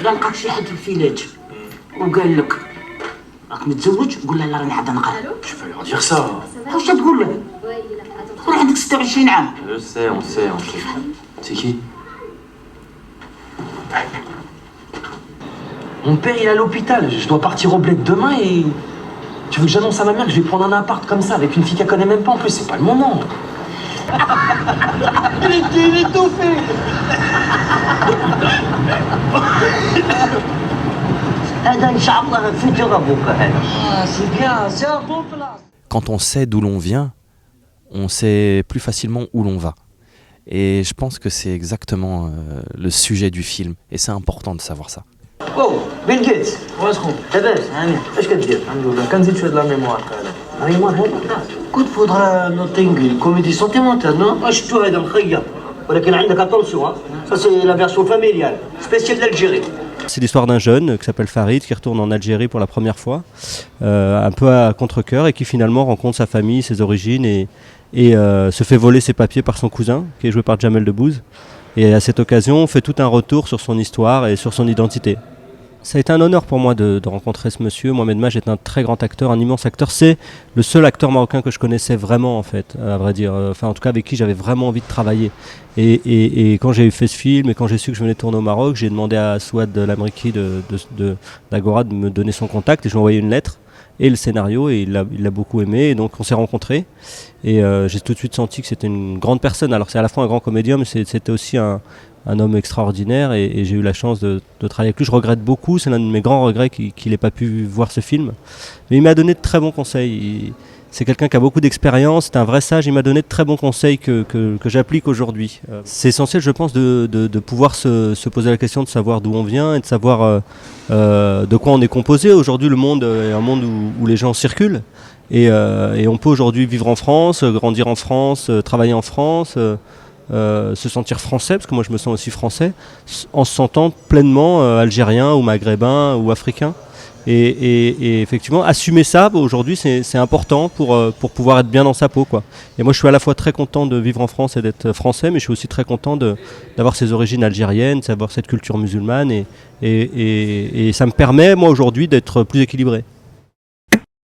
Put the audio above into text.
إلا لقاك شي حد في الفيلاج وقال لك راك متزوج قول له لا راني عاد نقرا. شوف يا غادي خصها. واش تقول له؟ راه عندك 26 عام. Je sais, on sait. C'est qui? Mon père il est à l'hôpital, je dois partir au bled demain et... Tu veux que j'annonce à ma mère que je vais prendre un appart comme ça avec une fille qu'elle connaît même pas en plus, c'est pas le moment. Il est tout fait. Quand on sait d'où l'on vient, on sait plus facilement où l'on va. Et je pense que c'est exactement le sujet du film. Et c'est important de savoir ça. Oh, Bill Gates. واسخو لاباس هاني اش كدير؟ الحمد لله كنزيد شويه لا ميموار لا ميموار هذا كنت فودغ نوتينغ كوميدي سونتيمونتال نو شفتو هذا مخير ولكن عندك اتونسيون سا سي لا فيرسيون فاميليال سبيسيال d'Algérie. C'est l'histoire d'un jeune qui s'appelle Farid qui retourne en Algérie pour la première fois, un peu à contre-cœur et qui finalement rencontre sa famille, ses origines et se fait voler ses papiers par son cousin qui est joué par Jamel Debbouze. Et à cette occasion, on fait tout un retour sur son histoire et sur son identité. Ça a été un honneur pour moi de rencontrer ce monsieur. Mohamed Maj est un très grand acteur, un immense acteur. C'est le seul acteur marocain que je connaissais vraiment, en fait, à vrai dire. Enfin, en tout cas, avec qui j'avais vraiment envie de travailler. Et quand j'ai fait ce film et quand j'ai su que je venais tourner au Maroc, j'ai demandé à Souad Lamriki d'Agora de me donner son contact et je lui ai envoyé une lettre et le scénario et il l'a beaucoup aimé. Et donc, on s'est rencontrés. Et j'ai tout de suite senti que c'était une grande personne. Alors, c'est à la fois un grand comédien, mais c'était aussi un homme extraordinaire et j'ai eu la chance de travailler avec lui. Je regrette beaucoup, c'est l'un de mes grands regrets qu'il n'ait pas pu voir ce film. Mais il m'a donné de très bons conseils. C'est quelqu'un qui a beaucoup d'expérience, c'est un vrai sage, il m'a donné de très bons conseils que j'applique aujourd'hui. C'est essentiel, je pense, de pouvoir se poser la question de savoir d'où on vient et de savoir de quoi on est composé. Aujourd'hui, le monde est un monde où les gens circulent et on peut aujourd'hui vivre en France, grandir en France, travailler en France, se sentir français, parce que moi je me sens aussi français, en se sentant pleinement algérien ou maghrébin ou africain. Et effectivement, assumer ça, aujourd'hui, c'est important pour pouvoir être bien dans sa peau, quoi. Et moi, je suis à la fois très content de vivre en France et d'être français, mais je suis aussi très content d'avoir ces origines algériennes, d'avoir cette culture musulmane, et ça me permet, moi, aujourd'hui, d'être plus équilibré.